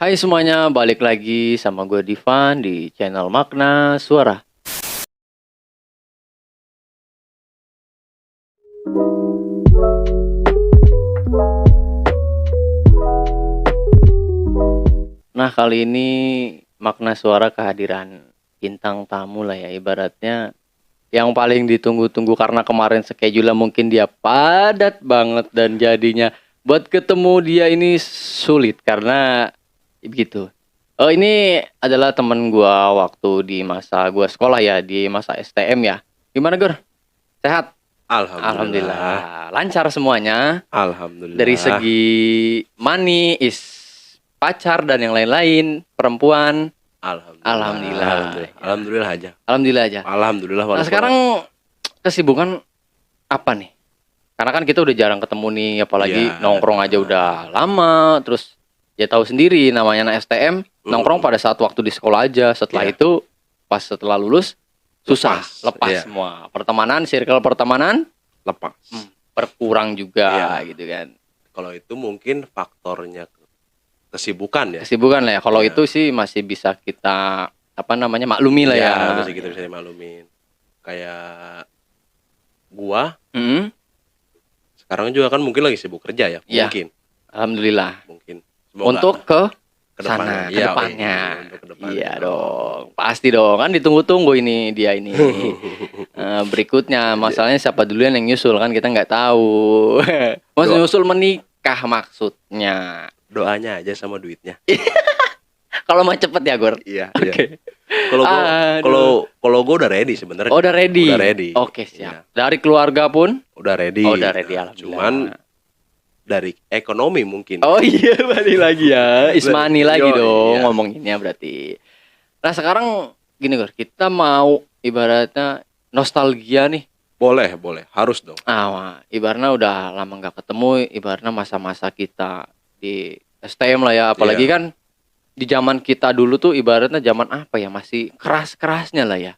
Hai semuanya, balik lagi sama gue Divan di channel Makna Suara. Nah, kali ini Makna Suara kehadiran bintang tamu lah ya, ibaratnya yang paling ditunggu-tunggu karena kemarin schedule mungkin dia padat banget dan jadinya buat ketemu dia ini sulit karena begitu. Oh, ini adalah temen gua waktu di masa gua sekolah ya, di masa STM ya. Gimana, Gur? Sehat? Alhamdulillah. Alhamdulillah. Lancar semuanya. Alhamdulillah. Dari segi money, pacar dan yang lain-lain, perempuan. Alhamdulillah. Alhamdulillah aja. Alhamdulillah aja. Alhamdulillah. Nah, sekarang kesibukan apa nih? Karena kan kita udah jarang ketemu nih, apalagi Iya. nongkrong aja udah lama, terus ya tahu sendiri namanya anak STM, nongkrong pada saat waktu di sekolah aja. Setelah Iya. itu pas setelah lulus susah, lepas Iya. semua. Pertemanan, circle pertemanan lepas. berkurang juga Iya. gitu kan. Kalau itu mungkin faktornya kesibukan ya. Kesibukan lah ya. Kalau Iya. itu sih masih bisa kita maklumi lah ya. Masih kita bisa dimaklumin. Kayak gua Mm-mm. sekarang juga kan mungkin lagi sibuk kerja ya. Iya. Mungkin. Alhamdulillah. Semoga Untuk ke kedepannya. sana, Iya, kedepannya. untuk kedepannya. Iya dong, pasti dong. Kan ditunggu-tunggu ini dia ini. Berikutnya masalahnya siapa duluan yang nyusul kan kita nggak tahu. Mas nyusul menikah maksudnya. Doanya aja sama duitnya. Kalau mau cepet ya, Gor. Iya. Oke. Kalau gua udah ready sebenarnya. Oh, udah ready. Udah ready. Oke, siap. Dari keluarga pun Udah ready. Oh, udah ready, alhamdulillah. Cuman dari ekonomi mungkin. Oh iya, balik lagi ya. Ismani lagi Yoi, dong iya. ngomonginnya berarti. Nah, sekarang gini, Gor. Kita mau ibaratnya nostalgia nih. Boleh, harus dong. Ibaratnya udah lama nggak ketemu, ibaratnya masa-masa kita di STM lah ya, apalagi Iya. kan di zaman kita dulu tuh ibaratnya zaman apa ya, masih keras-kerasnya lah ya.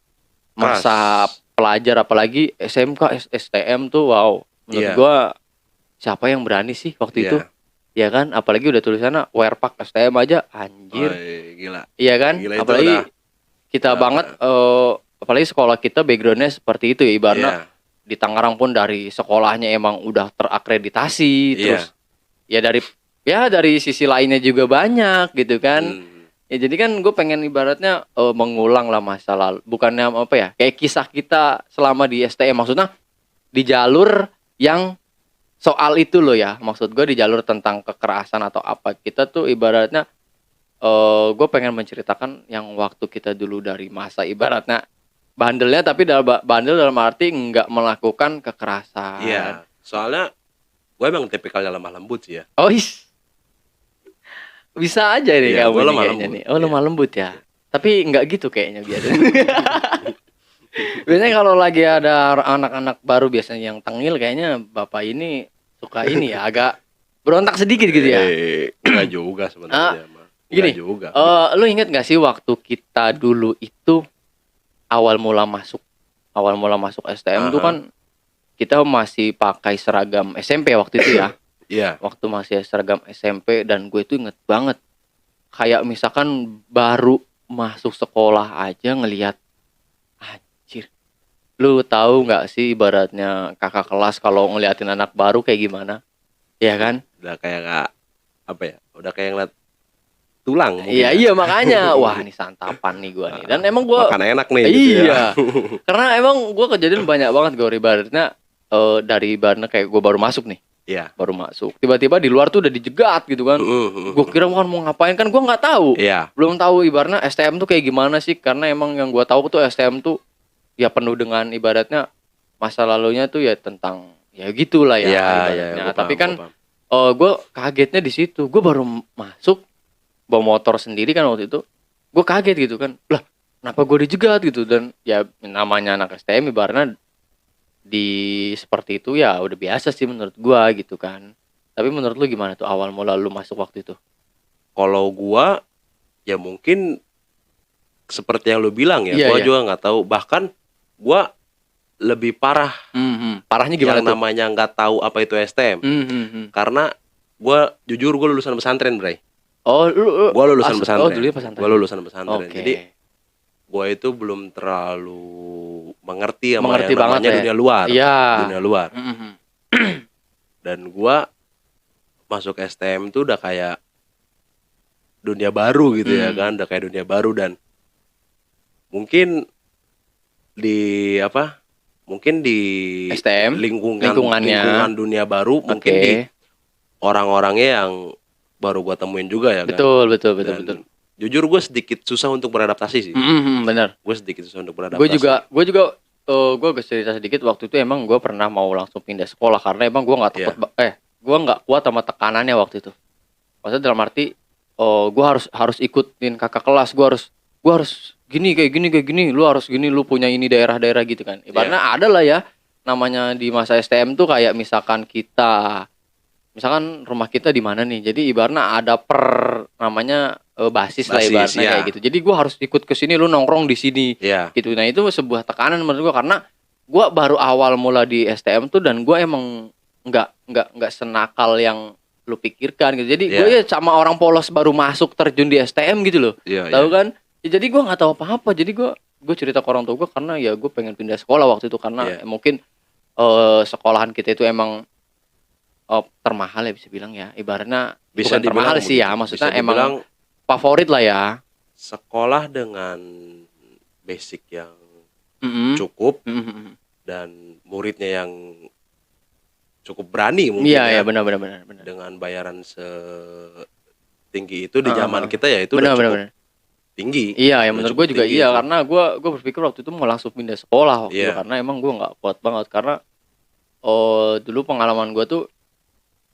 Masa pelajar apalagi SMK, STM tuh wow. Menurut Iya. gua siapa yang berani sih waktu Iya. itu? Ya kan, apalagi udah tulisannya Werpak STM aja anjir. Woi, gila. Iya kan? Gila, itu Apalagi udah- kita udah- banget apalagi sekolah kita backgroundnya seperti itu ya, ibaratnya Iya. di Tangerang pun dari sekolahnya emang udah terakreditasi, Iya. terus dari sisi lainnya juga banyak gitu kan. Ya jadi kan gue pengen ibaratnya mengulang lah masa lalu, bukannya apa ya, kayak kisah kita selama di STM, maksudnya di jalur yang soal itu loh ya, maksud gue di jalur tentang kekerasan atau apa, kita tuh ibaratnya gue pengen menceritakan yang waktu kita dulu dari masa ibaratnya bandelnya, tapi bandel dalam arti nggak melakukan kekerasan. Iya. Soalnya gue emang tipikalnya lemah lembut sih ya. Oh, bisa aja nih Iya, kamu gua nih lemah kayaknya lembut. nih. Oh, lemah lembut ya. Tapi nggak gitu kayaknya biasanya. Biasanya kalau lagi ada anak-anak baru biasanya yang tengil, kayaknya bapak ini suka ini ya, agak berontak sedikit gitu ya. Enggak juga sebenarnya mah. Gini, Enggak juga. lu inget gak sih waktu kita dulu itu awal mula masuk STM tuh Aha. kan kita masih pakai seragam SMP waktu itu ya. Iya. Waktu masih seragam SMP, dan gue tuh inget banget kayak misalkan baru masuk sekolah aja ngelihat anjir. Lu tahu nggak sih ibaratnya kakak kelas kalau ngeliatin anak baru kayak gimana? Ya kan? Udah kayak nggak apa ya? Udah kayak ngeliat tulang mungkin. Iya makanya wah ini santapan nih gua nih. Dan emang gua makan enak nih gitu ya. iya. Karena emang gua kejadian banyak banget gue ibaratnya dari ibaratnya kayak gua baru masuk nih. Iya. Baru masuk. Tiba-tiba di luar tuh udah dijegat gitu kan. Gua kira kan mau ngapain, kan gua nggak tahu. Iya. Belum tahu ibaratnya STM tuh kayak gimana sih, karena emang yang gua tahu tuh STM tuh ya penuh dengan ibaratnya masa lalunya tuh ya tentang ya gitulah ya Iya, ibaratnya. gua Tapi paham, kan gua paham. gue kagetnya di situ. Gue baru masuk bawa motor sendiri kan waktu itu. Gue kaget gitu kan. Lah, kenapa gue dijegat gitu? Dan ya namanya anak STM ibaratnya di seperti itu ya udah biasa sih menurut gue gitu kan. Tapi menurut lu gimana tuh awal mula lu masuk waktu itu? Kalau gua ya mungkin seperti yang lu bilang ya. Iya, Gua iya. juga nggak tahu. Bahkan gua lebih parah Parahnya gimana yang tuh? namanya nggak tahu apa itu STM. Mhm. Karena gue jujur gue lulusan pesantren, Bray. Oh, lu Gua lulusan pesantren. Oh, dulunya pesantren. Gua lulusan pesantren. Oke. Jadi gua itu belum terlalu mengerti sama Mengerti yang banget namanya ya. dunia luar. Iya. Dunia luar. Mhm. Dan gua masuk STM tuh udah kayak dunia baru gitu ya kan, udah kayak dunia baru. Dan mungkin di apa? Mungkin di STM, lingkungannya. lingkungan dunia baru, mungkin Oke. di orang-orangnya yang baru gua temuin juga ya kan. Betul. Dan jujur gue sedikit susah untuk beradaptasi sih. Benar. Gue sedikit susah untuk beradaptasi. Gue juga gue cerita sedikit. Waktu itu emang gue pernah mau langsung pindah sekolah karena emang gue nggak takut gue nggak kuat sama tekanannya waktu itu. Maksudnya dalam arti gue harus ikutin kakak kelas, gue harus gini kayak gini, lu harus gini, lu punya ini daerah-daerah gitu kan. Ibaratnya ada lah ya namanya di masa STM tuh kayak misalkan rumah kita di mana nih. Jadi ibaratnya ada namanya basis lah ibaratnya kayak gitu. Jadi gue harus ikut ke sini, lu nongkrong di sini. Gitu. Nah, itu sebuah tekanan menurut gue karena gue baru awal mula di STM tuh dan gue emang nggak senakal yang lu pikirkan gitu. Jadi gue ya sama orang polos baru masuk terjun di STM gitu loh. Tahu kan? Ya, jadi gue nggak tahu apa-apa. Jadi gue cerita ke orang tua gue karena ya gue pengen pindah sekolah waktu itu karena mungkin sekolahan kita itu emang termahal ya bisa bilang ya. Ibaratnya bisa bukan termahal sih ya, maksudnya emang favorit lah ya. Sekolah dengan basic yang cukup dan muridnya yang cukup berani mungkin. Iya, benar. Dengan bayaran setinggi itu di zaman kita ya itu udah cukup tinggi. Iya, ya menurut gue juga iya itu. Karena gue berpikir waktu itu mau langsung pindah sekolah waktu itu karena emang gue nggak kuat banget karena dulu pengalaman gue tuh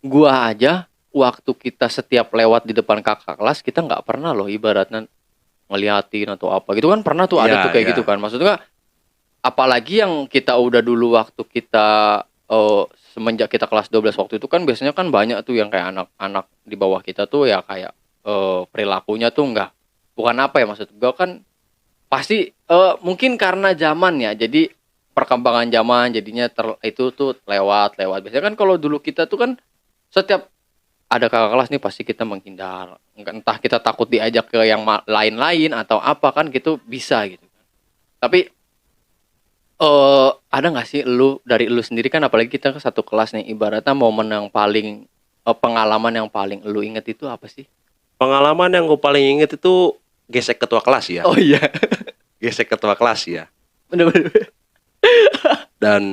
gue aja waktu kita setiap lewat di depan kakak kelas kita nggak pernah loh ibaratnya ngeliatin atau apa gitu kan pernah tuh ada tuh kayak gitu kan maksudnya apalagi yang kita udah dulu waktu kita semenjak kita kelas 12 waktu itu kan biasanya kan banyak tuh yang kayak anak-anak di bawah kita tuh ya kayak perilakunya tuh bukan apa ya maksud gue kan pasti mungkin karena zaman ya jadi perkembangan zaman jadinya itu tuh lewat biasanya kan kalau dulu kita tuh kan setiap ada kakak kelas nih pasti kita menghindar entah kita takut diajak ke yang lain-lain atau apa kan gitu bisa gitu tapi ada nggak sih dari lu sendiri kan apalagi kita ke satu kelas nih ibaratnya momen yang paling pengalaman yang paling lu inget itu apa sih? Pengalaman yang gue paling inget itu gesek ketua kelas ya. Oh iya. Gesek ketua kelas ya. Bener. Dan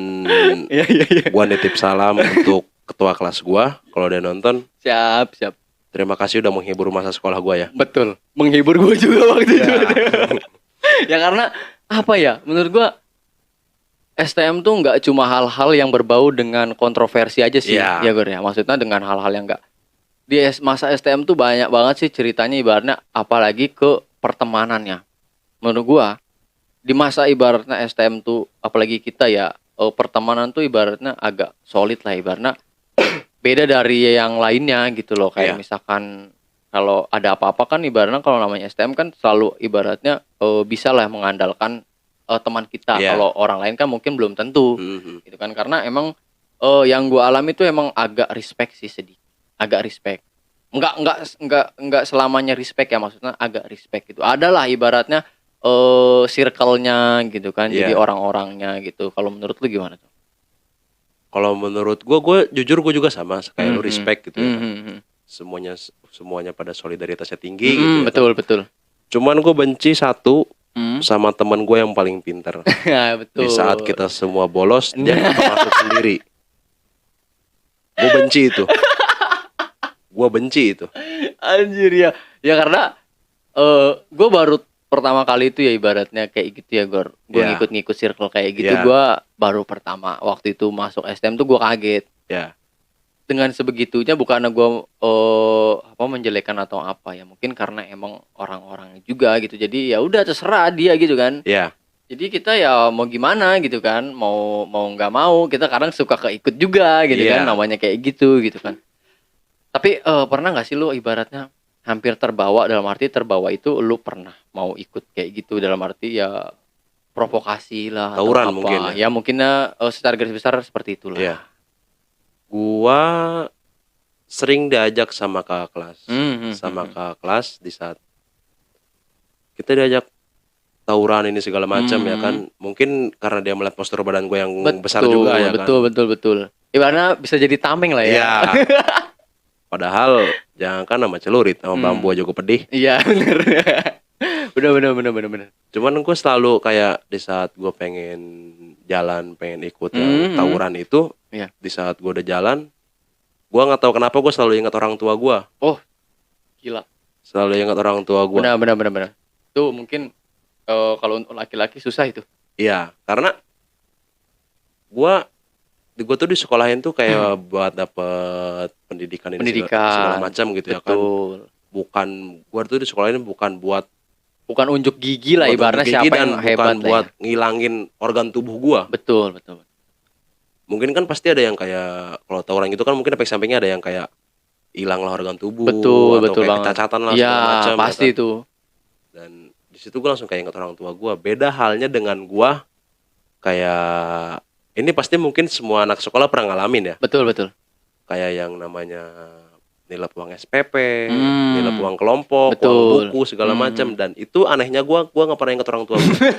iya. Gua nitip salam untuk ketua kelas gua kalau dia nonton. Siap. Terima kasih udah menghibur masa sekolah gua ya. Betul. Menghibur gua juga waktu itu. Ya karena apa ya? Menurut gua STM tuh nggak cuma hal-hal yang berbau dengan kontroversi aja sih. Ya Gor ya. Maksudnya dengan hal-hal yang nggak di masa STM tuh banyak banget sih ceritanya ibaratnya apalagi ke pertemanannya. Menurut gua di masa ibaratnya STM tuh apalagi kita ya pertemanan tuh ibaratnya agak solid lah ibaratnya beda dari yang lainnya gitu loh kayak misalkan kalau ada apa-apa kan ibaratnya kalau namanya STM kan selalu ibaratnya bisa lah mengandalkan teman kita kalau orang lain kan mungkin belum tentu gitu kan karena emang yang gua alami tuh emang agak respect sih sedikit agak respect enggak selamanya respect ya maksudnya agak respect gitu adalah ibaratnya circle-nya gitu kan jadi orang-orangnya gitu kalau menurut lu gimana tuh? Kalau menurut gue jujur gue juga sama kayak lu respect gitu ya kan? semuanya pada solidaritasnya tinggi gitu betul kan? Betul cuman gue benci satu sama teman gue yang paling pinter. Betul. Di saat kita semua bolos dia masuk sendiri gue benci itu anjir ya karena gue baru pertama kali itu ya ibaratnya kayak gitu ya Gor. Gue ngikut-ngikut circle kayak gitu gue baru pertama waktu itu masuk STM tuh gue kaget. Dengan sebegitunya bukannya gue menjelekan atau apa ya mungkin karena emang orang-orang juga gitu. Jadi ya udah terserah dia gitu kan. Jadi kita ya mau gimana gitu kan. Mau nggak mau kita kadang suka keikut juga gitu kan namanya kayak gitu kan. Tapi pernah nggak sih lu ibaratnya hampir terbawa dalam arti terbawa itu lu pernah mau ikut kayak gitu dalam arti ya provokasi lah tawuran atau apa mungkin ya mungkinnya secara garis besar seperti itulah. Gua sering diajak sama kakak kelas. Sama kakak kelas di saat kita diajak tawuran ini segala macam ya kan. Mungkin karena dia melihat postur badan gue yang besar juga ya kan. Betul. Ibaratnya bisa jadi tameng lah ya. Iya. Padahal jangan kan sama celurit, sama bambu aja gue pedih. Iya bener. Bener. Cuman gue selalu kayak di saat gue pengen jalan, pengen ikut yang tawuran itu, Iya. di saat gue udah jalan, gue nggak tahu kenapa gue selalu ingat orang tua gue. Oh, gila. Selalu ingat orang tua gue. Benar. Itu mungkin kalau untuk laki-laki susah itu. Iya, karena gue tuh di sekolahin tuh kayak buat dapet pendidikan segala macam gitu ya kan. Bukan gue tuh di sekolahin bukan buat unjuk gigi lah ibaratnya siapa yang hebat, bukan buat ngilangin organ tubuh gue. Betul. Mungkin kan pasti ada yang kayak kalau tawuran gitu kan mungkin efek sampingnya ada yang kayak hilang lah organ tubuh atau kayak kecacatan lah segala macam. Iya pasti ya kan? itu. Dan di situ gue langsung kayak ingat orang tua gue. Beda halnya dengan gue kayak ini pasti mungkin semua anak sekolah pernah ngalamin ya. Betul. Kayak yang namanya nilai uang SPP, nilai uang kelompok, Betul. uang buku segala macam. Dan itu anehnya gue nggak pernah ingat orang tua gue.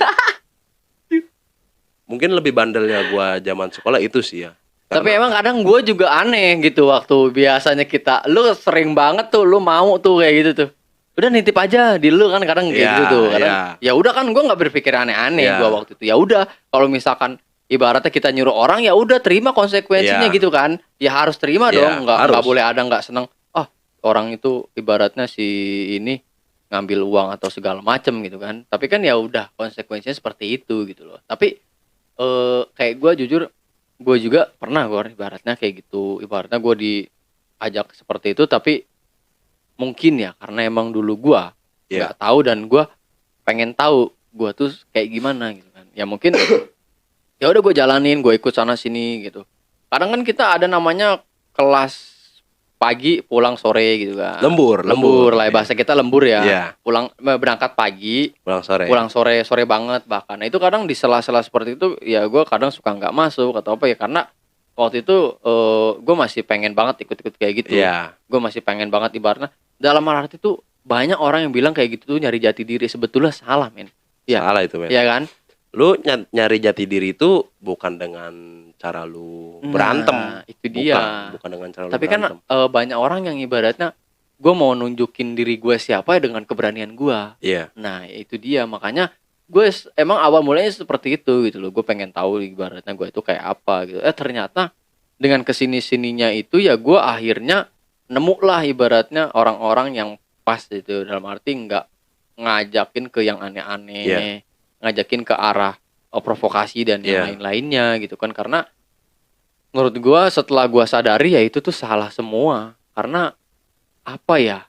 Mungkin lebih bandelnya gue zaman sekolah itu sih ya. Tapi emang kadang gue juga aneh gitu waktu biasanya lu sering banget tuh lu mau tuh kayak gitu tuh. Udah nitip aja di lu kan kadang kayak gitu tuh. Kadang ya udah kan gue nggak berpikir aneh-aneh gue waktu itu. Ya udah kalau misalkan ibaratnya kita nyuruh orang ya udah terima konsekuensinya gitu kan. Ya harus terima dong, nggak boleh ada nggak seneng. Orang itu ibaratnya si ini ngambil uang atau segala macem gitu kan. Tapi kan ya udah konsekuensinya seperti itu gitu loh. Tapi kayak gue jujur gue juga pernah gue ibaratnya kayak gitu. Ibaratnya gue diajak seperti itu tapi mungkin ya karena emang dulu gue nggak tahu dan gue pengen tahu gue tuh kayak gimana gitu kan. Ya mungkin ya udah gue jalanin, gue ikut sana sini gitu. Kadang kan kita ada namanya kelas pagi pulang sore gitu kan. Lembur lah bahasa kita lembur ya. Pulang berangkat pagi, pulang sore banget bahkan. Nah, itu kadang di sela-sela seperti itu ya gue kadang suka nggak masuk atau apa ya karena waktu itu gue masih pengen banget ikut-ikut kayak gitu. Gue masih pengen banget ibaratnya dalam arti itu banyak orang yang bilang kayak gitu tuh nyari jati diri, sebetulnya salah men. Salah itu men. Iya kan? Lu nyari jati diri itu bukan dengan cara lu berantem. Itu dia. Bukan dengan cara tapi lu berantem. Tapi kan banyak orang yang ibaratnya gue mau nunjukin diri gue siapa ya dengan keberanian gue. Nah itu dia, makanya gue emang awal mulanya seperti itu gitu loh. Gue pengen tahu ibaratnya gue itu kayak apa gitu. Ternyata dengan kesini-sininya itu ya gue akhirnya nemu lah ibaratnya orang-orang yang pas gitu. Dalam arti nggak ngajakin ke yang aneh-aneh, ngajakin ke arah provokasi dan yang lain-lainnya gitu kan. Karena menurut gue setelah gue sadari ya itu tuh salah semua. Karena apa ya,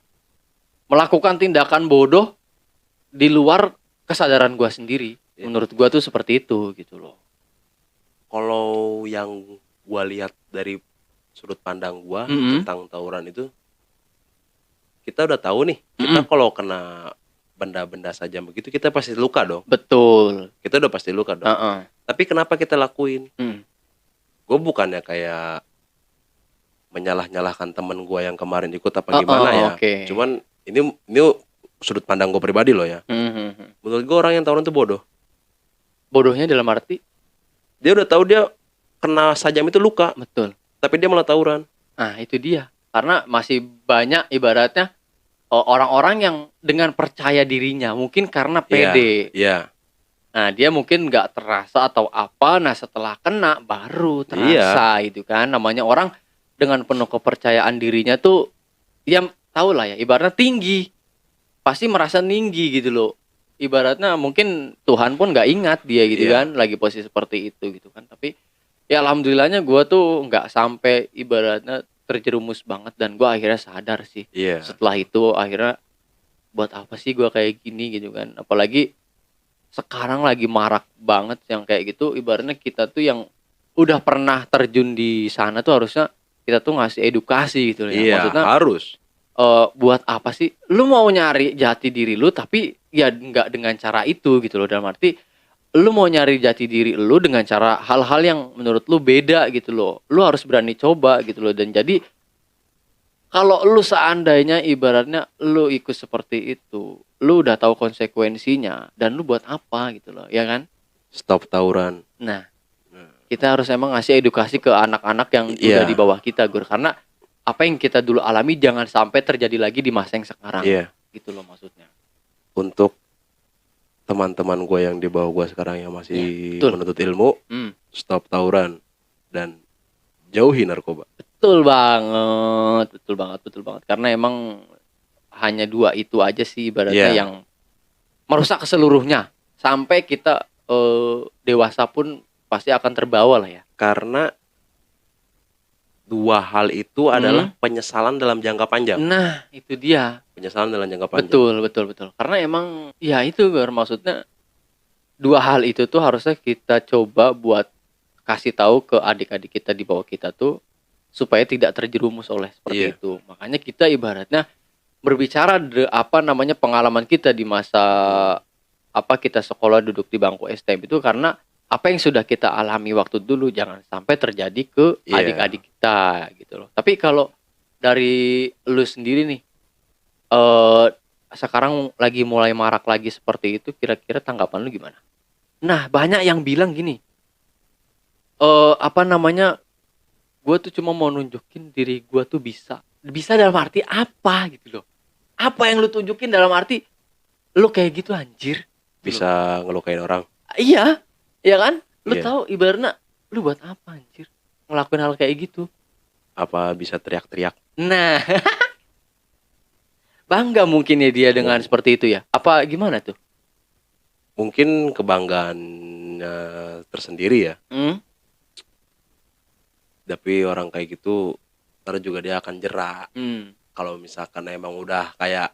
melakukan tindakan bodoh di luar kesadaran gue sendiri. Menurut gue tuh seperti itu gitu loh. Kalau yang gue lihat dari sudut pandang gue tentang tawuran itu, kita udah tahu nih, kita kalau kena benda-benda saja begitu kita pasti luka dong. Betul. Kita udah pasti luka dong. Tapi kenapa kita lakuin? Gue bukannya kayak menyalah-nyalahkan temen gue yang kemarin ikut apa gimana ya. Cuman ini sudut pandang gue pribadi loh ya. Menurut gue orang yang tawuran tuh bodoh. Bodohnya dalam arti? Dia udah tahu dia kena sajam itu luka. Betul. Tapi dia malah tawuran. Nah itu dia. Karena masih banyak ibaratnya orang-orang yang dengan percaya dirinya, mungkin karena pede. Nah dia mungkin nggak terasa atau apa, nah setelah kena baru terasa itu kan. Namanya orang dengan penuh kepercayaan dirinya tuh, dia tahu lah ya, ibaratnya tinggi, pasti merasa tinggi gitu loh. Ibaratnya mungkin Tuhan pun nggak ingat dia gitu kan, lagi posisi seperti itu gitu kan. Tapi ya alhamdulillahnya gue tuh nggak sampai ibaratnya terjerumus banget, dan gue akhirnya sadar sih. Setelah itu akhirnya buat apa sih gue kayak gini gitu kan. Apalagi sekarang lagi marak banget yang kayak gitu. Ibaratnya kita tuh yang udah pernah terjun di sana tuh harusnya kita tuh ngasih edukasi gitu ya. Maksudnya harus. Buat apa sih lu mau nyari jati diri lu tapi ya nggak dengan cara itu gitu loh. Dalam arti lu mau nyari jati diri lu dengan cara hal-hal yang menurut lu beda gitu loh. Lu harus berani coba gitu loh. Dan jadi kalau lu seandainya ibaratnya lu ikut seperti itu, lu udah tahu konsekuensinya dan lu buat apa gitu loh, ya kan? Stop tawuran. Nah, Nah, kita harus emang ngasih edukasi ke anak-anak yang udah Iya. di bawah kita, Gur. Karena apa yang kita dulu alami jangan sampai terjadi lagi di masa yang sekarang. Iya. Gitu loh maksudnya. Untuk teman-teman gue yang di bawah gue sekarang yang masih betul. menuntut ilmu, stop tawuran dan jauhi narkoba. Betul banget, betul banget, betul banget. Karena emang hanya dua itu aja sih ibaratnya Iya. yang merusak keseluruhnya. Sampai kita dewasa pun pasti akan terbawa lah ya. Karena dua hal itu adalah penyesalan dalam jangka panjang. Nah, itu dia. Penyesalan dalam jangka panjang. Betul, betul, betul. Karena emang ya itu maksudnya dua hal itu tuh harusnya kita coba buat kasih tahu ke adik-adik kita di bawah kita tuh supaya tidak terjerumus oleh seperti Iya. itu. Makanya kita ibaratnya berbicara apa namanya pengalaman kita di masa apa kita sekolah duduk di bangku STM itu karena apa yang sudah kita alami waktu dulu jangan sampai terjadi ke Iya. adik-adik kita gitu loh. Tapi kalau dari lu sendiri nih sekarang lagi mulai marak lagi seperti itu, kira-kira tanggapan lu gimana? Nah, banyak yang bilang gini, apa namanya, gue tuh cuma mau nunjukin diri gue tuh bisa dalam arti apa gitu loh. Apa yang lu tunjukin dalam arti lu kayak gitu anjir. Bisa ngelukain orang. Iya, iya kan? Lu Iya. tahu ibaratnya lu buat apa anjir ngelakuin hal kayak gitu. Apa bisa teriak-teriak? Nah, bangga mungkin ya dia dengan seperti itu ya. Apa gimana tuh? Mungkin kebanggaan tersendiri ya. Tapi orang kayak gitu ntar juga dia akan jerak. Kalau misalkan emang udah kayak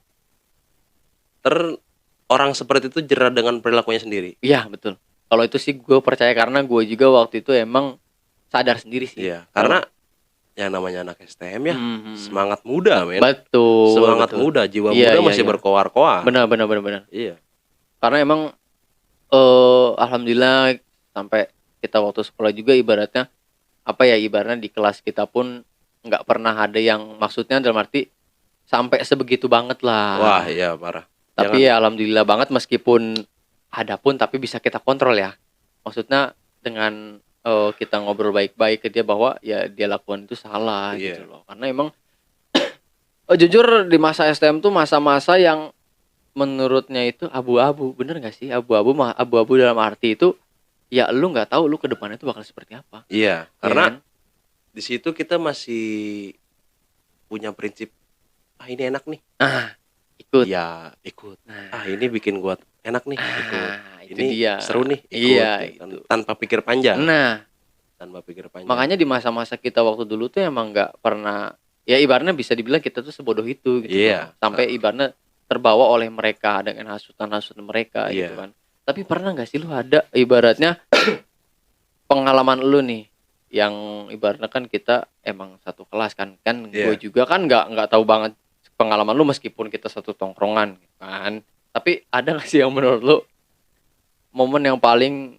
orang seperti itu jerak dengan perilakunya sendiri. Iya betul. Kalau itu sih gue percaya karena gue juga waktu itu emang sadar sendiri sih. Iya, karena yang namanya anak STM ya semangat muda men. Betul. Semangat betul. muda, jiwa Iya, muda iya, masih iya. berkoar-koar. Benar. Iya. Karena emang alhamdulillah sampai kita waktu sekolah juga ibaratnya apa ya, ibaratnya di kelas kita pun nggak pernah ada yang maksudnya dalam arti sampai sebegitu banget lah. Wah, iya parah. Tapi ya alhamdulillah banget meskipun ada pun tapi bisa kita kontrol ya. Maksudnya dengan kita ngobrol baik-baik ke dia bahwa ya dia lakukan itu salah gitu loh. Karena emang jujur di masa STM tuh masa-masa yang menurutnya itu abu-abu. Bener gak sih? Abu-abu dalam arti itu ya lu nggak tahu lu ke depannya itu bakal seperti apa. Iya, karena kan? di situ kita masih punya prinsip ini enak nih. Ikut. Ya, ikut. Ini bikin gua enak nih, ikut. Itu Ini dia. seru nih, ikut. Iya, gitu. Tanpa pikir panjang. Nah, tanpa pikir panjang. makanya di masa-masa kita waktu dulu tuh emang nggak pernah ya ibaratnya bisa dibilang kita tuh sebodoh itu gitu. Iya. Sampai ibaratnya terbawa oleh mereka dengan hasutan-hasutan mereka gitu kan. Tapi pernah nggak sih lu ada ibaratnya pengalaman lu nih yang ibaratnya kan kita emang satu kelas kan gue juga kan nggak tahu banget pengalaman lu meskipun kita satu tongkrongan kan. Tapi ada nggak sih yang menurut lu momen yang paling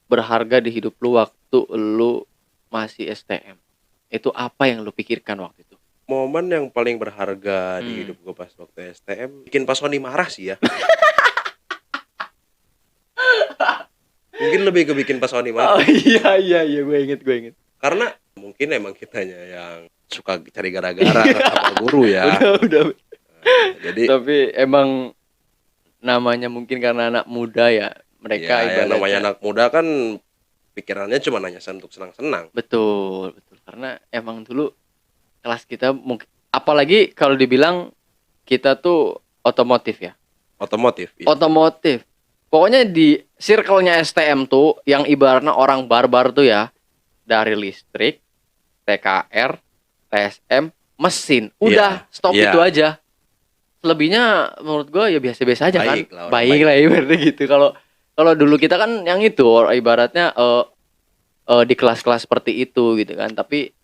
berharga di hidup lu waktu lu masih STM? Itu apa yang lu pikirkan waktu itu? Momen yang paling berharga di hidup gue pas waktu STM bikin Pak Sony marah sih ya. Mungkin lebih ke bikin Pak Sony marah. Oh iya gue inget. Karena mungkin emang kitanya yang suka cari gara-gara sama guru ya. Udah. Jadi tapi emang namanya mungkin karena anak muda ya, mereka ya, namanya anak muda kan pikirannya cuma nanya untuk senang-senang. Betul. Karena emang dulu kelas kita mungkin apalagi kalau dibilang kita tuh otomotif ya. Otomotif. Iya. Otomotif. Pokoknya di circle-nya STM tuh yang ibaratnya orang barbar tuh ya, dari listrik, TKR, TSM, mesin. Udah, stop itu aja. Selebihnya menurut gue ya biasa-biasa aja kan. Baik lah ibaratnya gitu. Kalau dulu kita kan yang itu ibaratnya di kelas-kelas seperti itu gitu kan. Tapi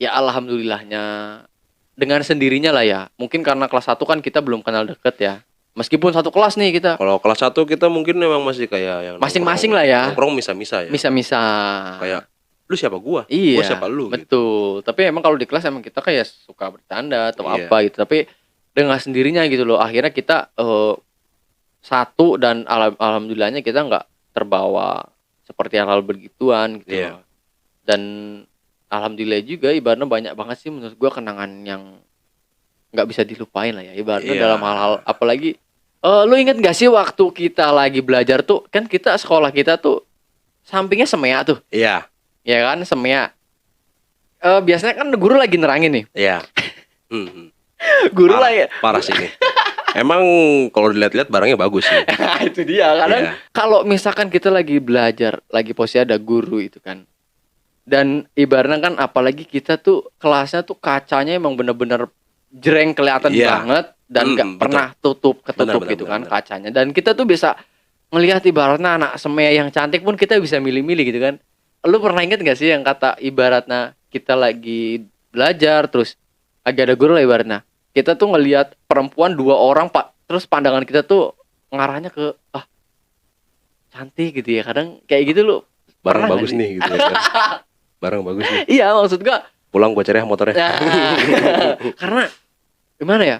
ya alhamdulillahnya dengan sendirinya lah ya. Mungkin karena kelas 1 kan kita belum kenal deket ya. Meskipun satu kelas nih kita. Kalau kelas 1 kita mungkin memang masih kayak yang masing-masing lah ya. Nongkrong misa-misa ya. Misa-misa. Kayak Lu siapa gua Iya, siapa lu gitu. betul. Tapi emang kalau di kelas emang kita kayak suka bercanda atau Iya. apa gitu. Tapi dengan sendirinya gitu loh. Akhirnya kita satu dan alhamdulillahnya kita nggak terbawa seperti hal-hal begituan gitu Iya. loh. Dan alhamdulillah juga ibaratnya banyak banget sih menurut gua kenangan yang nggak bisa dilupain lah ya. Ibaratnya Iya. dalam hal-hal apalagi lu inget gak sih waktu kita lagi belajar tuh kan kita sekolah kita tuh sampingnya semea tuh. Iya. Ya kan semea. Biasanya kan guru lagi nerangin nih. Iya. Guru Parah, lah ya. parah sih ini. Emang kalau dilihat-lihat barangnya bagus sih. Itu dia kadang Iya. kalau misalkan kita lagi belajar, lagi posisi ada guru itu kan. Dan ibaratnya kan apalagi kita tuh kelasnya tuh kacanya emang bener-bener jreng kelihatan Iya. banget dan nggak Betul. pernah ketutup Benar, gitu kan benar. kacanya. Dan kita tuh bisa ngelihat ibaratnya anak semea yang cantik pun kita bisa milih-milih gitu kan. Lu pernah inget gak sih yang kata ibaratnya kita lagi belajar terus lagi ada guru lah ibaratnya. Kita tuh ngelihat perempuan 2 orang terus pandangan kita tuh ngarahnya ke cantik gitu ya. Kadang kayak gitu lu Barang pernah nggak bagus sih? nih gitu kan. Barang bagus nih. Iya maksud gua Pulang gua cari motornya. nah, karena gimana ya?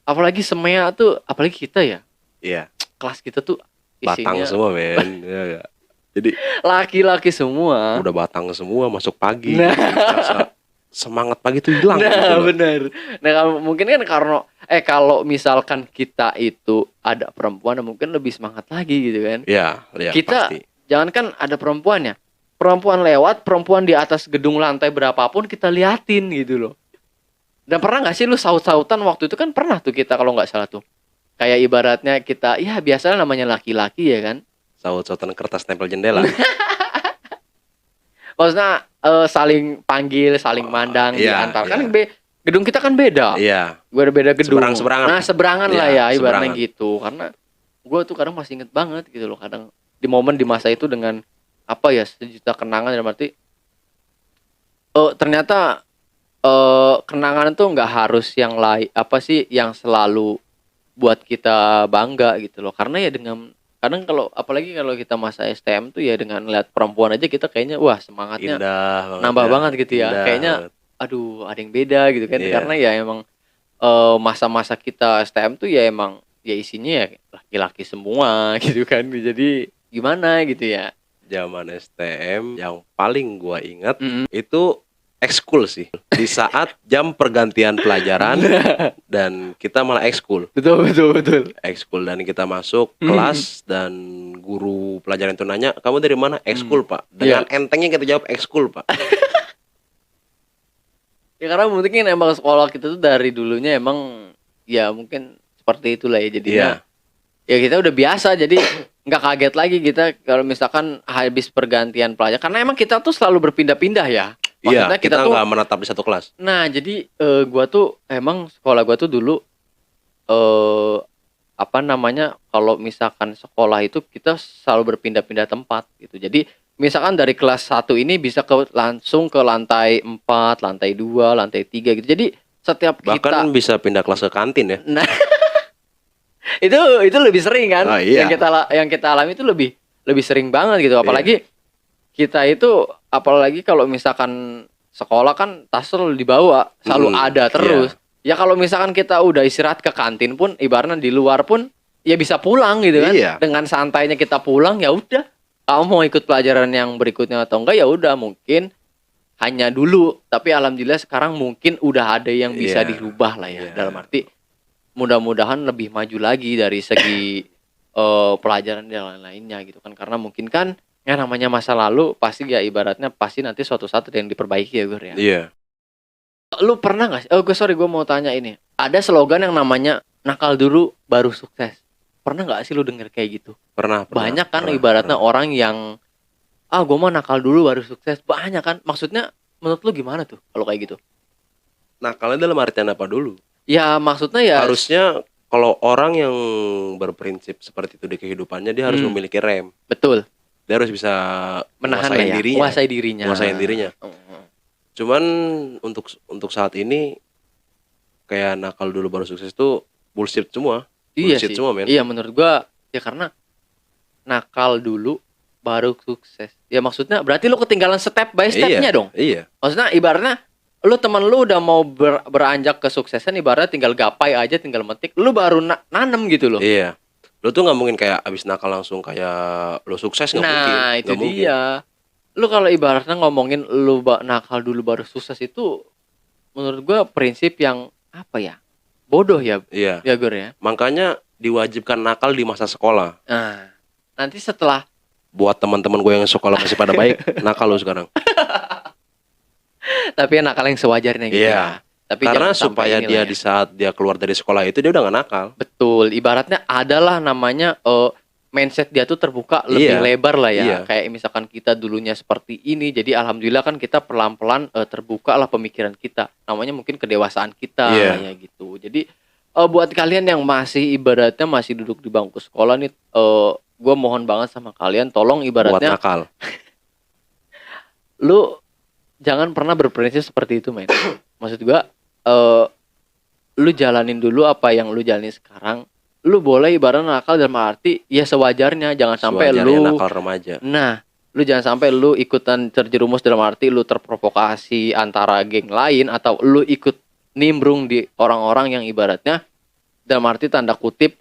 Apalagi semea tuh apalagi kita ya. Iya. Kelas kita tuh Batang isinya semua men. Iya gak? Jadi laki-laki semua. udah batang semua masuk pagi. Nah. Rasa semangat pagi tuh hilang gitu Nah, loh. bener. Nah, mungkin kan karena kalau misalkan kita itu ada perempuan mungkin lebih semangat lagi gitu kan. Iya, iya Kita pasti. jangankan ada perempuannya. Perempuan lewat, perempuan di atas gedung lantai berapapun kita liatin gitu loh. Dan pernah nggak sih lu saut-sautan waktu itu kan pernah tuh kita kalau nggak salah tuh. Kayak ibaratnya kita ya biasa namanya laki-laki ya kan. Saut-sautan kertas tempel jendela. Maksudnya saling panggil, saling mandang di iya, antar. Kan iya. gedung kita kan beda. Iya. Beda gedung. Seberang-seberangan. Nah, seberangan lah Iya, ya ibaratnya seberangan. gitu. Karena gue tuh kadang masih inget banget gitu loh. Kadang di momen di masa itu dengan apa ya sejuta kenangan dalam arti ternyata kenangan tuh nggak harus yang lain apa sih yang selalu buat kita bangga gitu loh. Karena ya dengan kadang kalau apalagi kalau kita masa STM tuh ya dengan lihat perempuan aja kita kayaknya wah semangatnya Indah banget. nambah ya. banget gitu ya. Indah Kayaknya banget. aduh ada yang beda gitu kan. Iya. Karena ya emang masa-masa kita STM tuh ya emang ya isinya ya laki-laki semua gitu kan. Jadi gimana gitu ya. Zaman STM yang paling gua ingat Mm-mm. itu ekskul sih. Di saat jam pergantian pelajaran dan kita malah ekskul. Betul. Ekskul dan kita masuk kelas dan guru pelajaran itu nanya, "Kamu dari mana?" "Ekskul, Pak." Dengan entengnya kita jawab ekskul, Pak. Ya karena mungkin emang sekolah kita tuh dari dulunya emang ya mungkin seperti itulah ya jadinya. Ya kita udah biasa jadi nggak kaget lagi kita kalau misalkan habis pergantian pelajaran karena emang kita tuh selalu berpindah-pindah ya. Iya, Maksudnya kita tuh nggak menetap di satu kelas. nah jadi gua tuh emang sekolah gua tuh dulu apa namanya kalau misalkan sekolah itu kita selalu berpindah-pindah tempat gitu. Jadi misalkan dari kelas 1 ini bisa langsung ke lantai 4, lantai 2, lantai 3 gitu. Jadi setiap Bahkan kita bisa pindah kelas ke kantin ya. nah itu lebih sering kan Oh, iya. yang kita alami itu lebih sering banget gitu. Apalagi kita itu apalagi kalau misalkan sekolah kan tas selalu dibawa, selalu ada terus. Ya kalau misalkan kita udah istirahat ke kantin pun ibaratnya di luar pun ya bisa pulang gitu kan. Iya. Dengan santainya kita pulang ya udah. Kamu mau ikut pelajaran yang berikutnya atau enggak ya udah mungkin hanya dulu, tapi alhamdulillah sekarang mungkin udah ada yang bisa Iya. dirubah lah ya. Iya. Dalam arti mudah-mudahan lebih maju lagi dari segi pelajaran dan lain-lainnya gitu kan. Karena mungkin kan ya namanya masa lalu pasti ya ibaratnya pasti nanti suatu saat ada yang diperbaiki ya Gur ya. Iya. Lu pernah gak sih? Gue mau tanya ini. Ada slogan yang namanya nakal dulu baru sukses. Pernah gak sih lu denger kayak gitu? Pernah. Banyak kan pernah, ibaratnya pernah. orang yang gue mah nakal dulu baru sukses. Banyak kan? Maksudnya menurut lu gimana tuh kalau kayak gitu? Nah, kalian dalam artian apa dulu? Ya maksudnya ya Harusnya kalau orang yang berprinsip seperti itu di kehidupannya dia harus memiliki rem. betul. Dia harus bisa Menahan menguasai lah ya. dirinya. Menguasai dirinya. Cuman untuk saat ini kayak nakal dulu baru sukses itu bullshit semua. Iya Bullshit sih. semua, men. Iya menurut gua ya karena nakal dulu baru sukses. Ya maksudnya berarti lu ketinggalan step by stepnya dong. Iya. Maksudnya ibaratnya lu temen lu udah mau beranjak kesuksesan, ibaratnya tinggal gapai aja, tinggal metik, lu baru nanem gitu loh. Iya. Lu tuh nggak mungkin kayak abis nakal langsung kayak lu sukses, nggak mungkin. Nah itu Nggak mungkin. dia. Lu kalau ibaratnya ngomongin lu nakal dulu baru sukses itu, menurut gua prinsip yang apa ya, bodoh ya. Iya. Ya Gur ya. Makanya diwajibkan nakal di masa sekolah. Nah nanti setelah Buat teman-teman gue yang sekolah masih pada baik, nakal lu sekarang. tapi ya nakal yang sewajarnya gitu Iya. ya. Tapi Karena jangan sampai supaya inilah dia ya. di saat dia keluar dari sekolah itu dia udah gak nakal. Betul, ibaratnya adalah namanya mindset dia tuh terbuka lebih Iya, lebar lah ya. iya. Kayak misalkan kita dulunya seperti ini, jadi alhamdulillah kan kita pelan-pelan terbuka lah pemikiran kita. Namanya mungkin kedewasaan kita Iya. ya gitu. Jadi buat kalian yang masih ibaratnya masih duduk di bangku sekolah nih, gue mohon banget sama kalian, tolong Buat ibaratnya nakal. lu jangan pernah berprinsip seperti itu, men. Maksud gua lu jalanin dulu apa yang lu jalani sekarang. Lu boleh ibarat nakal dalam arti ya sewajarnya, jangan sampai Sewajarnya lu nakal remaja. nah, lu jangan sampai lu ikutan terjerumus dalam arti lu terprovokasi antara geng lain, atau lu ikut nimbrung di orang-orang yang ibaratnya dalam arti tanda kutip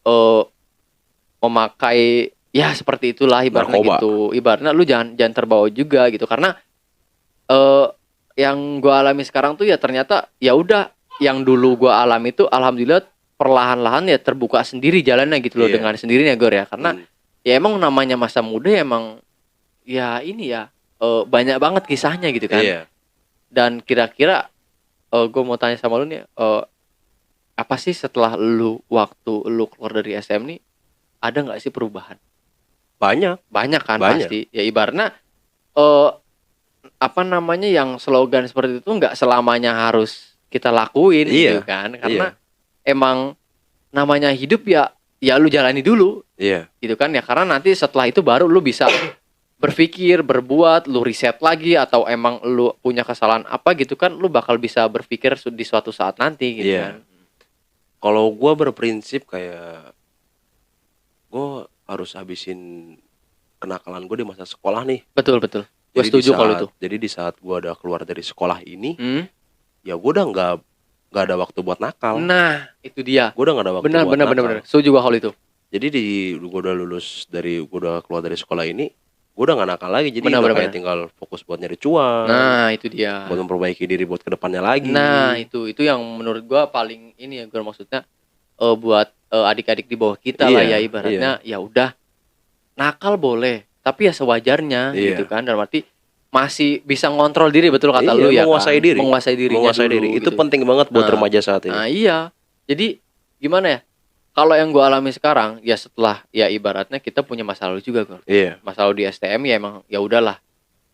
memakai ya seperti itulah ibaratnya Narkoba. gitu. Ibaratnya lu jangan terbawa juga gitu, karena yang gua alami sekarang tuh ya ternyata ya udah, yang dulu gua alami itu alhamdulillah perlahan-lahan ya terbuka sendiri jalannya gitu loh. Iya. Dengan sendirinya Gor ya, karena Hmm. ya emang namanya masa muda ya emang ya ini ya banyak banget kisahnya gitu kan. Iya. Dan kira-kira gue mau tanya sama lu nih, apa sih setelah waktu lu keluar dari SM nih, ada nggak sih perubahan? Banyak. Banyak kan Banyak. pasti. Ya ibaratnya apa namanya, yang slogan seperti itu nggak selamanya harus kita lakuin gitu Iya. kan. Karena emang namanya hidup ya lu jalani dulu Iya. gitu kan ya. Karena nanti setelah itu baru lu bisa berpikir, berbuat, lu riset lagi, atau emang lu punya kesalahan apa gitu kan, lu bakal bisa berpikir di suatu saat nanti gitu Iya. kan. Kalau gue berprinsip kayak gue harus habisin kenakalan gue di masa sekolah nih. Betul. Gue setuju kalau itu. Jadi di saat gue udah keluar dari sekolah ini, Hmm? ya gue udah nggak ada waktu buat nakal. Nah, itu dia. Gue udah nggak ada waktu buat nakal. Benar. Setuju gua kalau itu. Jadi gue udah gue udah keluar dari sekolah ini, gue udah nggak nakal lagi. Jadi Benar, udah benar, kayak tinggal fokus buat nyari cuan, Nah, itu dia. buat memperbaiki diri buat kedepannya lagi. Nah, itu yang menurut gua paling ini ya, gua maksudnya buat adik-adik di bawah kita lah ya, Iya, ibaratnya ya udah, nakal boleh, tapi ya sewajarnya Iya. gitu kan. Dalam arti masih bisa ngontrol diri, betul kata Iya, lu ya menguasai kan? diri. Menguasai dirinya dulu, Itu gitu. penting banget buat Nah, remaja saat ini. Nah, iya. Jadi gimana ya? Kalau yang gua alami sekarang ya setelah ya ibaratnya kita punya masa lalu juga, Gor. Iya. Masa lalu di STM ya emang ya udahlah.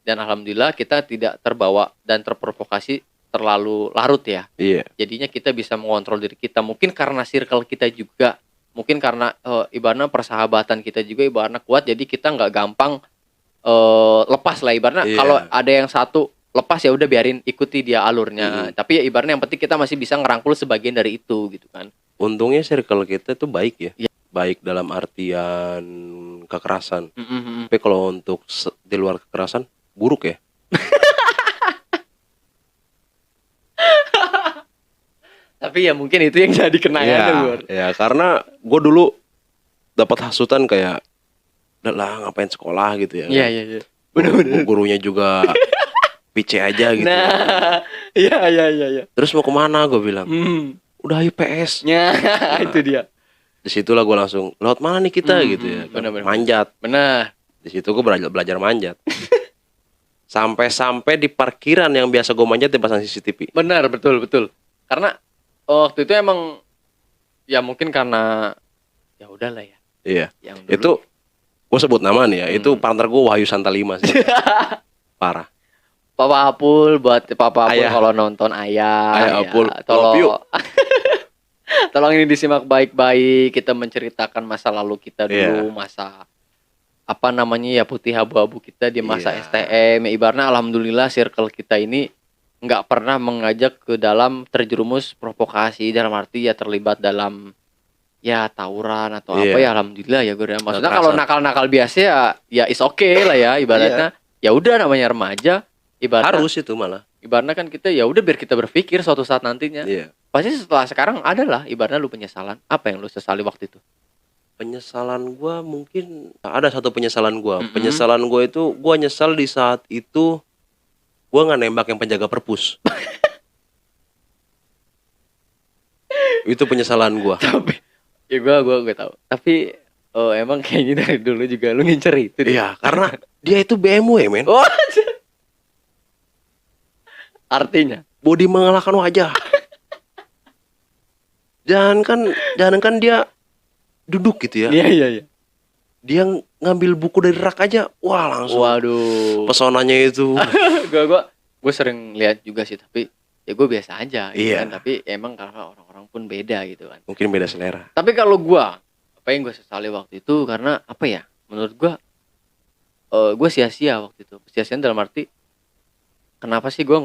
Dan alhamdulillah kita tidak terbawa dan terprovokasi terlalu larut ya. Iya. Jadinya kita bisa mengontrol diri kita. Mungkin karena circle kita juga, mungkin karena ibaratnya persahabatan kita juga ibaratnya kuat, jadi kita nggak gampang lepas lah ibaratnya. Iya. Kalau ada yang satu lepas ya udah biarin ikuti dia alurnya. Tapi ya ibaratnya yang penting kita masih bisa ngerangkul sebagian dari itu gitu kan. Untungnya circle kita tuh baik ya. Iya. Baik dalam artian kekerasan. Mm-mm. Tapi kalau untuk di luar kekerasan buruk ya. Tapi ya mungkin itu yang jadi kenangan Gor. Ya, karena gue dulu dapat hasutan kayak, udah lah ngapain sekolah gitu ya. Iya. Gurunya juga pice aja gitu. Nah, iya. Terus mau kemana gue bilang, Hmm. udah ayo PS. Ya, itu dia. Disitulah gue langsung, lewat mana nih kita gitu ya. bener. Manjat. Benar. Di situ gue belajar manjat. Sampai di parkiran yang biasa gue manjat dipasang CCTV. Benar, betul. Karena waktu itu emang ya mungkin karena ya udahlah ya. Iya. Yang dulu. Itu gue sebut nama nih ya. Itu partner gue Wahyu Santalima sih. Parah. Papa Apul, buat Papa Apul Ayah. kalau nonton ayah. Ayah ya, Apul, tolong. love you. Tolong ini disimak baik-baik. Kita menceritakan masa lalu kita dulu, Iya. masa apa namanya ya, putih abu-abu kita di masa Iya. STM. Ya, ibaratnya alhamdulillah circle kita ini nggak pernah mengajak ke dalam terjerumus provokasi, dalam arti ya terlibat dalam ya tawuran atau Iya. apa ya alhamdulillah ya gue. Maksudnya Nggak kalau kerasa. nakal-nakal biasa ya is okay lah ya ibaratnya. Ya udah namanya remaja, ibaratnya Harus itu malah. ibaratnya kan kita ya udah biar kita berpikir suatu saat nantinya. Iya. Pasti setelah sekarang ada lah ibaratnya lu penyesalan. Apa yang lu sesali waktu itu? Penyesalan gua mungkin ada satu penyesalan gua. Mm-mm. Penyesalan gua itu gua nyesal di saat itu gua nggak nembak yang penjaga perpus. Itu penyesalan gua. Tapi ya gua gak tahu. Tapi emang kayaknya dari dulu juga lu ngincer itu deh. Iya, karena dia itu BMW, men. Oh, artinya Bodi mengalahkan wajah. Jangankan dia duduk gitu ya. iya. Dia ngambil buku dari rak aja, wah langsung Waduh. pesonanya itu. gue sering lihat juga sih, tapi ya gue biasa aja gitu Iya. kan. Tapi emang karena orang-orang pun beda gitu kan. Mungkin beda selera. Tapi kalau gue apa yang gue sesali waktu itu karena apa ya, menurut gue sia-sia waktu itu. Sia-sia dalam arti kenapa sih gue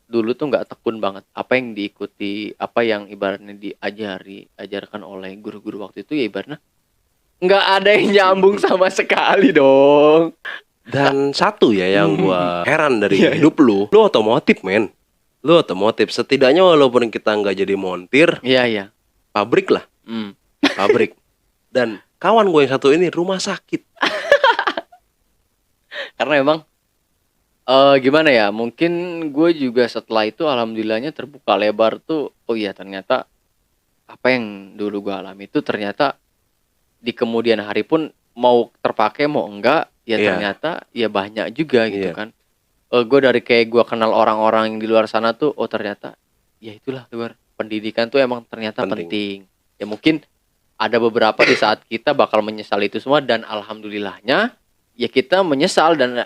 dulu tuh nggak tekun banget apa yang diikuti, apa yang ibaratnya ajarkan oleh guru-guru waktu itu, ya ibaratnya nggak ada yang nyambung sama sekali dong. Dan satu ya yang gua heran dari Iya, iya. hidup lu otomotif, men. Lu otomotif, setidaknya walaupun kita nggak jadi montir, Iya. pabrik lah, pabrik. Dan kawan gue yang satu ini rumah sakit. Karena emang gimana ya, mungkin gue juga setelah itu alhamdulillahnya terbuka lebar tuh. Oh iya, ternyata apa yang dulu gue alami itu ternyata di kemudian hari pun mau terpakai mau enggak ya Iya. ternyata ya banyak juga gitu Iya. kan. Gue dari kayak gue kenal orang-orang yang di luar sana tuh, oh ternyata ya itulah luar pendidikan tuh emang ternyata penting. Ya mungkin ada beberapa di saat kita bakal menyesal itu semua, dan alhamdulillahnya ya kita menyesal dan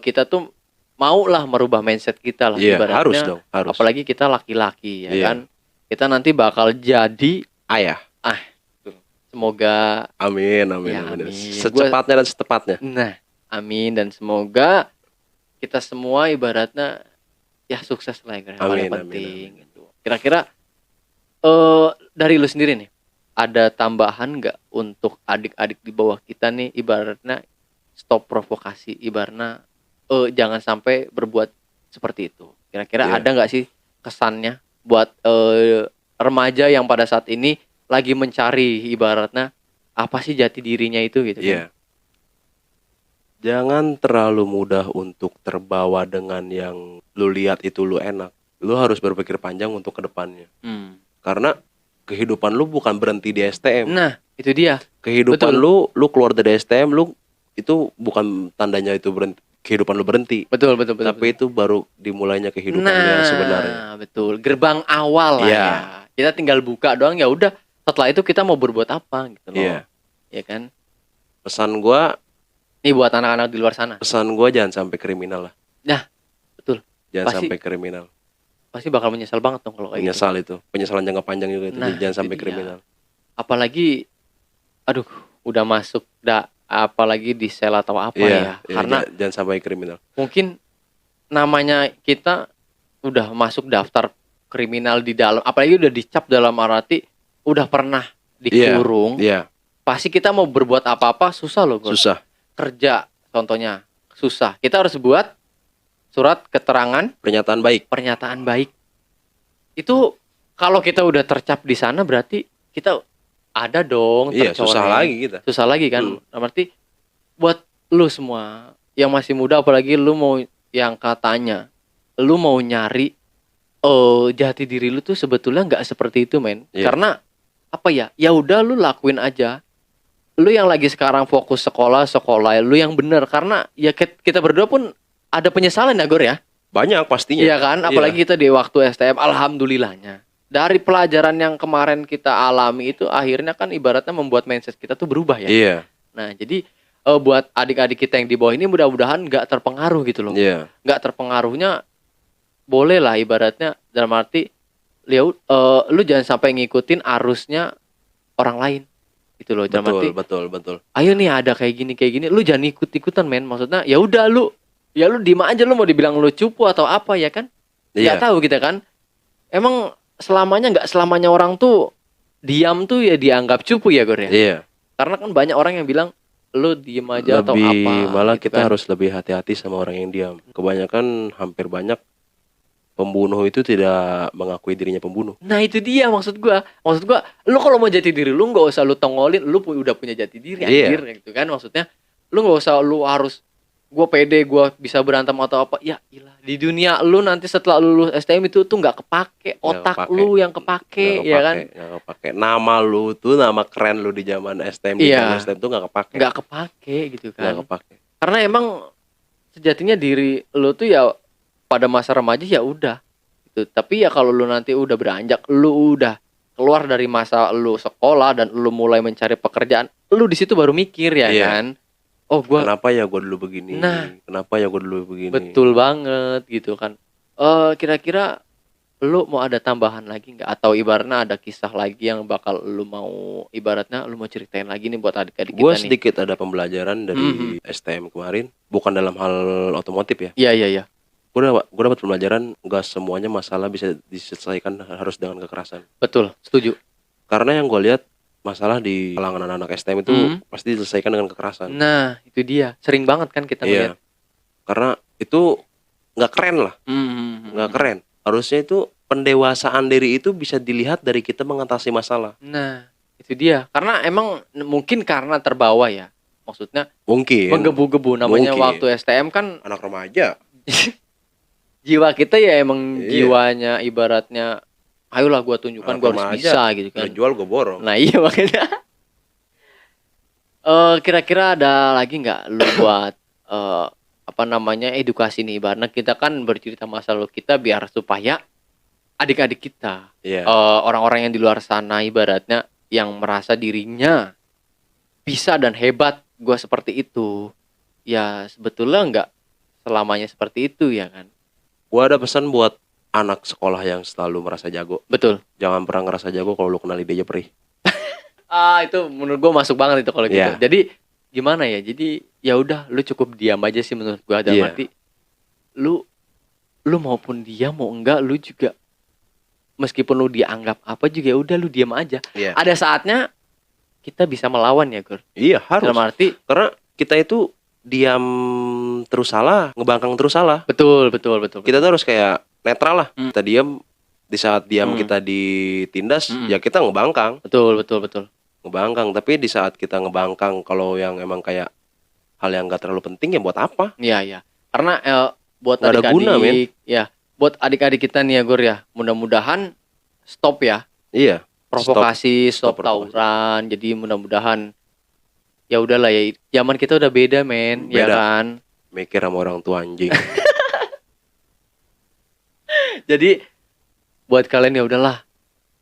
kita tuh mau lah merubah mindset kita lah. Iya, ibaratnya. harus dong, harus. Apalagi kita laki-laki ya Iya. kan. Kita nanti bakal jadi Ayah. semoga Amin. Ya, Amin. amin. Secepatnya dan setepatnya. nah amin, dan semoga kita semua ibaratnya ya sukses lah yang paling Amin, penting amin. gitu. Kira-kira dari lu sendiri nih ada tambahan nggak untuk adik-adik di bawah kita nih, ibaratnya stop provokasi, ibaratnya jangan sampai berbuat seperti itu. Kira-kira Iya. ada nggak sih kesannya buat remaja yang pada saat ini lagi mencari ibaratnya apa sih jati dirinya itu gitu kan? Iya. Jangan terlalu mudah untuk terbawa dengan yang lu lihat itu lu enak. Lu harus berpikir panjang untuk kedepannya. Karena kehidupan lu bukan berhenti di STM. Nah, itu dia. Kehidupan betul. lu keluar dari STM, lu itu bukan tandanya itu berhenti, kehidupan lu berhenti. Betul. Tapi itu baru dimulainya kehidupan lu yang sebenarnya. Betul. Gerbang awal lah Iya. ya. Kita tinggal buka doang, ya udah. Setelah itu kita mau berbuat apa gitu loh. Iya. Ya kan? Pesan gua Nih buat anak-anak di luar sana. jangan sampai kriminal lah. Nah, betul. Jangan Pasti- sampai kriminal. Pasti bakal menyesal banget dong kalau kayak gitu. Menyesal itu. Penyesalan jangka panjang juga itu. Nah, Jadi jangan itu sampai dia. kriminal. Apalagi aduh, udah masuk apalagi di sel atau apa ya. Karena jangan sampai kriminal. mungkin namanya kita udah masuk daftar kriminal di dalam, apalagi udah dicap dalam arti udah pernah dikurung. Iya, Pasti kita mau berbuat apa-apa susah loh, Gor. susah. Kerja contohnya susah. Kita harus buat surat keterangan pernyataan baik. Itu kalau kita udah tercap di sana berarti kita ada dong Iya, tercoreng. susah lagi kita. Susah lagi kan. Berarti buat lu semua yang masih muda, apalagi lu mau yang katanya lu mau nyari jati diri lu tuh sebetulnya nggak seperti itu, men. Iya. Karena apa ya? Ya udah lu lakuin aja. Lu yang lagi sekarang fokus sekolah, lu yang bener, karena ya kita berdua pun ada penyesalan ya, Gor ya. Banyak pastinya. Iya kan, apalagi kita di waktu STM, alhamdulillahnya dari pelajaran yang kemarin kita alami itu akhirnya kan ibaratnya membuat mindset kita tuh berubah ya. Iya. Nah jadi buat adik-adik kita yang di bawah ini mudah-mudahan nggak terpengaruh gitu loh. Iya. Nggak terpengaruhnya boleh lah ibaratnya, dalam arti lu jangan sampai ngikutin arusnya orang lain gitu loh. Dalam arti Betul. ayo nih ada kayak gini, lu jangan ikut-ikutan, men. Maksudnya ya udah lu diem aja, lu mau dibilang lu cupu atau apa ya kan? Iya. Nggak tahu kita kan. Emang nggak selamanya orang tuh diam tuh ya dianggap cupu ya Gor ya. Iya. Karena kan banyak orang yang bilang lu diem aja atau Lebih apa. malah gitu kita kan. harus lebih hati-hati sama orang yang diam. Kebanyakan hampir banyak pembunuh itu tidak mengakui dirinya pembunuh. Nah itu dia maksud gua. Lu kalau mau jati diri lu nggak usah lu tongolin, lu udah punya jati diri Iya. anjir gitu kan. Maksudnya lu nggak usah lu harus gua pede, gua bisa berantem atau apa. Ya ilah, di dunia lu nanti setelah lu lulus STM itu tuh nggak kepake, Nggak otak kepake. lu yang kepake ya kan. Nggak kepake. Nama lu tuh, nama keren lu di zaman STM, di Iya. zaman STM tuh nggak kepake. Nggak kepake gitu Nggak kan. kepake. Karena emang sejatinya diri lu tuh ya pada masa remaja ya udah gitu. Tapi ya kalau lu nanti udah beranjak, lu udah keluar dari masa lu sekolah dan lu mulai mencari pekerjaan, lu di situ baru mikir ya Iya. kan. Oh gua Kenapa ya gue dulu begini? Nah. Kenapa ya gue dulu begini? betul banget gitu kan. Kira-kira lu mau ada tambahan lagi nggak? Atau ibaratnya ada kisah lagi yang bakal lu mau ibaratnya lu mau ceritain lagi nih buat adik-adik Gue kita nih? sedikit ada pembelajaran dari STM kemarin, bukan dalam hal otomotif ya. Iya. Gue dapat pembelajaran nggak semuanya masalah bisa diselesaikan harus dengan kekerasan. Betul, setuju. Karena yang gue lihat masalah di kalangan anak-anak STM itu pasti diselesaikan dengan kekerasan. Nah, itu dia. Sering banget kan kita Iya. ngeliat. Karena itu nggak keren lah, nggak keren. Harusnya itu pendewasaan diri itu bisa dilihat dari kita mengatasi masalah. Nah, itu dia. Karena emang mungkin karena terbawa ya. Maksudnya Mungkin menggebu-gebu namanya Mungkin. waktu STM kan anak remaja. jiwa kita ya emang Iya. jiwanya ibaratnya ayolah gua tunjukkan Anak gua harus remaja, bisa gitu kan. Udah jual gue borong. Nah, iya makanya. Kira-kira ada lagi nggak lu buat edukasi nih ibaratnya kita kan bercerita masa lalu kita biar supaya adik-adik kita Iya. orang-orang yang di luar sana ibaratnya yang merasa dirinya bisa dan hebat gua seperti itu ya sebetulnya nggak selamanya seperti itu ya kan. Gue ada pesan buat anak sekolah yang selalu merasa jago. Betul. Jangan pernah ngerasa jago kalau lu kenal ide aja perih. Itu menurut gua masuk banget itu kalau gitu. Iya. Jadi gimana ya? Jadi ya udah lu cukup diam aja sih menurut gua dalam Iya. arti lu maupun diam mau enggak lu juga meskipun lu dianggap apa juga ya udah lu diam aja. Iya. Ada saatnya kita bisa melawan ya, Gur. Iya harus. Dalam arti Karena kita itu diam terus salah, ngebangkang terus salah. betul. Kita tuh harus kayak netral lah. Hmm. Kita diam, di saat diam Hmm. kita ditindas, Hmm. ya kita ngebangkang. betul. Ngebangkang, tapi di saat kita ngebangkang kalau yang emang kayak hal yang gak terlalu penting ya buat apa? Iya. Karena buat Nggak ada guna, adik-adik ya, buat adik-adik kita nih ya, Gur ya. Mudah-mudahan stop ya. Iya. Provokasi, stop provokasi. tawuran. Jadi mudah-mudahan ya udahlah ya. Zaman kita udah beda, men, ya Beda. kan? Mikir sama orang tua anjing. Jadi buat kalian ya udahlah.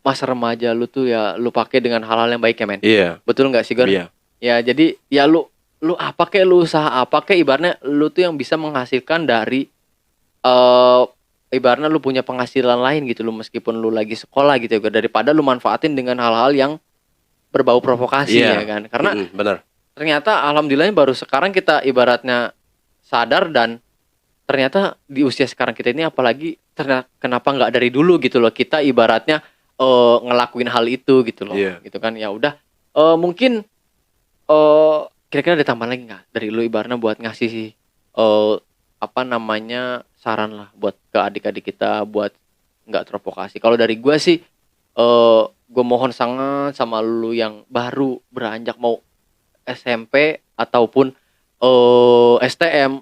Masa remaja lu tuh ya lu pakai dengan hal-hal yang baik ya, men. Iya. Betul nggak sih, Gur? Iya. Ya jadi ya lu apa kek, lu usaha apa kek, ibaratnya lu tuh yang bisa menghasilkan dari ibaratnya lu punya penghasilan lain gitu lu meskipun lu lagi sekolah gitu ya, daripada lu manfaatin dengan hal-hal yang berbau provokasi Iya. ya kan. Karena Benar. ternyata alhamdulillahnya baru sekarang kita ibaratnya sadar dan ternyata di usia sekarang kita ini apalagi kenapa nggak dari dulu gitu loh kita ibaratnya ngelakuin hal itu gitu loh. Iya. Gitu kan. Ya udah mungkin kira-kira ada tambahan lagi nggak dari lu ibaratnya buat ngasih saran lah buat ke adik-adik kita buat nggak terprovokasi. Kalau dari gua sih gue mohon sangat sama lu yang baru beranjak mau SMP ataupun STM,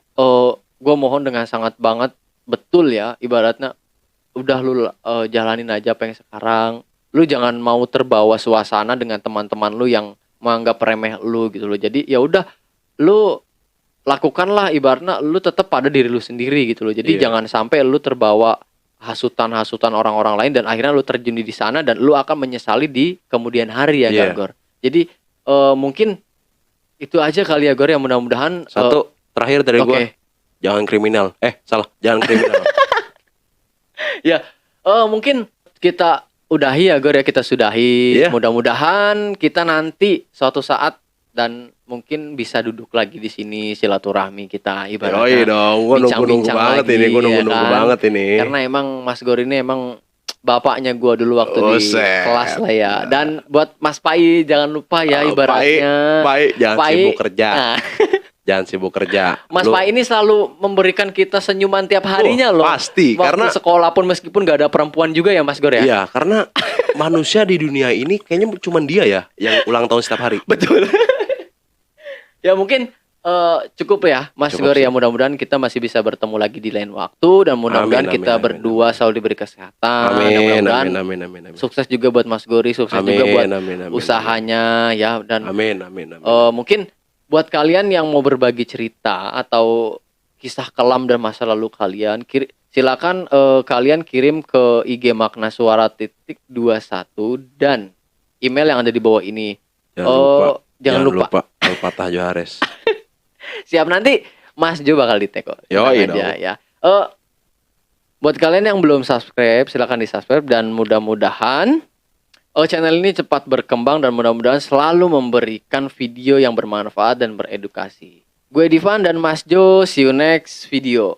gue mohon dengan sangat banget betul ya ibaratnya udah lu jalanin aja apa yang sekarang. Lu jangan mau terbawa suasana dengan teman-teman lu yang menganggap remeh lu gitu loh. Jadi ya udah lu lakukanlah ibaratnya lu tetap pada diri lu sendiri gitu loh. Jadi Iya. jangan sampai lu terbawa hasutan-hasutan orang-orang lain dan akhirnya lu terjun di sana dan lu akan menyesali di kemudian hari ya, Iya. Gor. Jadi mungkin itu aja kali ya, Gor, yang mudah-mudahan Satu terakhir dari oke. gua, jangan kriminal. Jangan kriminal. Ya, mungkin kita udahi ya, Gor ya, kita sudahi. Iya. Mudah-mudahan kita nanti suatu saat dan mungkin bisa duduk lagi di sini silaturahmi kita Yoi ibaratnya. dong, gua nunggu bincang-bincang banget lagi, ini, gua ya nunggu kan? banget ini. Karena emang Mas Gor ini emang bapaknya gua dulu waktu di Buset. kelas lah ya. Dan buat Mas Pai jangan lupa ya ibaratnya. Pai, jangan Pai, sibuk kerja. nah, Jangan sibuk kerja. Mas Lu- Pai ini selalu memberikan kita senyuman tiap harinya loh. Pasti, Waktu karena sekolah pun meskipun gak ada perempuan juga ya Mas Gor ya. iya, karena manusia di dunia ini kayaknya cuma dia ya yang ulang tahun setiap hari. Betul. Ya mungkin cukup ya Mas Cukup Gor sih. ya, mudah-mudahan kita masih bisa bertemu lagi di lain waktu dan mudah-mudahan Amin, kita amin, berdua selalu diberi kesehatan. Dan Amin, mudah-mudahan amin. sukses juga buat Mas Gori, sukses juga buat amin. usahanya ya, dan Amin. mungkin buat kalian yang mau berbagi cerita atau kisah kelam dan masa lalu kalian, silakan kalian kirim ke IG Makna Suara _21 dan email yang ada di bawah ini. Jangan lupa. Al-Fatah Johares. Siap, nanti Mas Jo bakal di-tag kok. Yoi Tenang aja dong. ya. Buat kalian yang belum subscribe, silakan di-subscribe dan mudah-mudahan channel ini cepat berkembang dan mudah-mudahan selalu memberikan video yang bermanfaat dan beredukasi. Gue Divan dan Mas Jo, see you next video.